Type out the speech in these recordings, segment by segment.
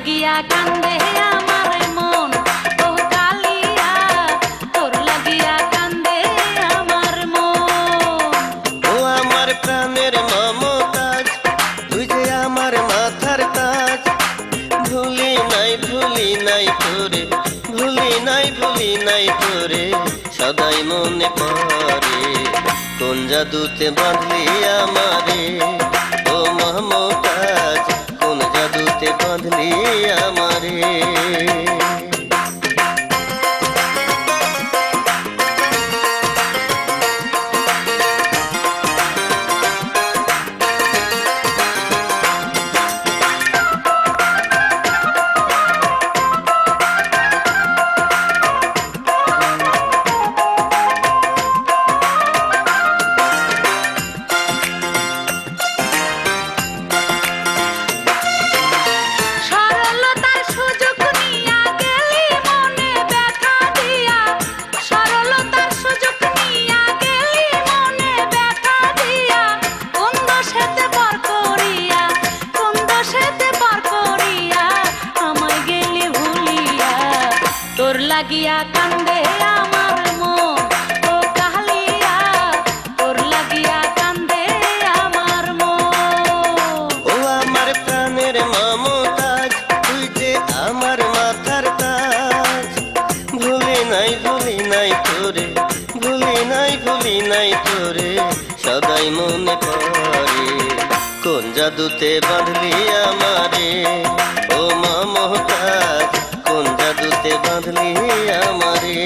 লাগিয়া কান্দে আমার মন, ও কালিয়া তোর লাগিয়া কান্দে আমার মন। ও আমার প্রাণের মমতাজ, তুই যে আমার মাথার তাজ, ভুলি নাই তোরে, ভুলি নাই তোরে, সদাই মনে পড়ে। কোন জাদুতে বাঁধলি আমারে ও মমতাজ, কোন জাদুতে বাঁধলি আমারে। তোর লাগিয়া কান্দে আমার মন, ও কালিয়া তোর লাগিয়া কান্দে আমার মন। ও আমার প্রাণের মমতাজ, তুই যে আমার মাথার তাজ, ভুলি নাই তোরে, ভুলি নাই তোরে, সদাই মনে পড়ে। কোন জাদুতে বাঁধলি আমারে ও মমতাজ, কোন জাদুতে বাঁধলি আমারে।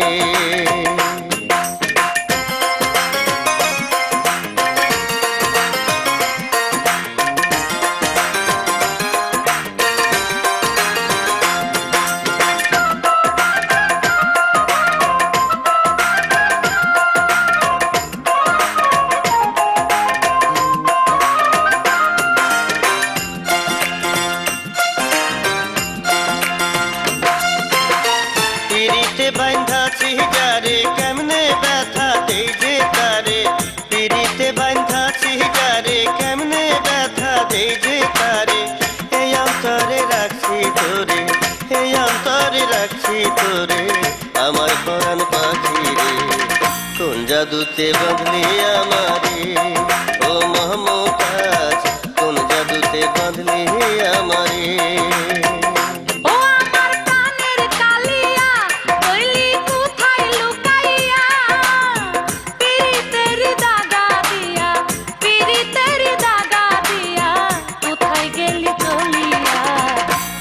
পিরিতে বাঁধাছি যারে, কেমনে ব্যথা দেই যে তারে, পিরিতে বাঁধাছি যারে, কেমনে ব্যথা দেই যে তারে। এই অন্তরে রাখছি তোরে, এই অন্তরে রাখছি তোরে, আমার প্রাণ পাখি রে। কোন জাদুতে বাঁধলি আমারে ও মমতাজ, কোন জাদুতে বাঁধলি আমারে।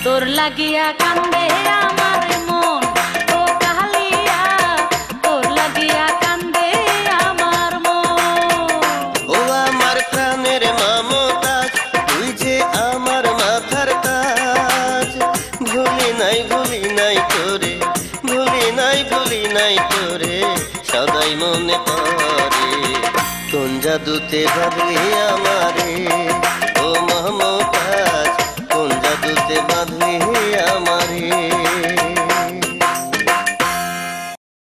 তোর লাগিয়া কান্দে আমার মন, ও কালিয়া তোর লাগিয়া কান্দে আমার মন। ও আমার প্রাণের মমতাজ, তুই যে আমার মাথার তাজ, ভুলি নাই তোরে, ভুলি নাই তোরে, সদাই মনে পড়ে। কোন জাদুতে বাঁধলি আমারে ও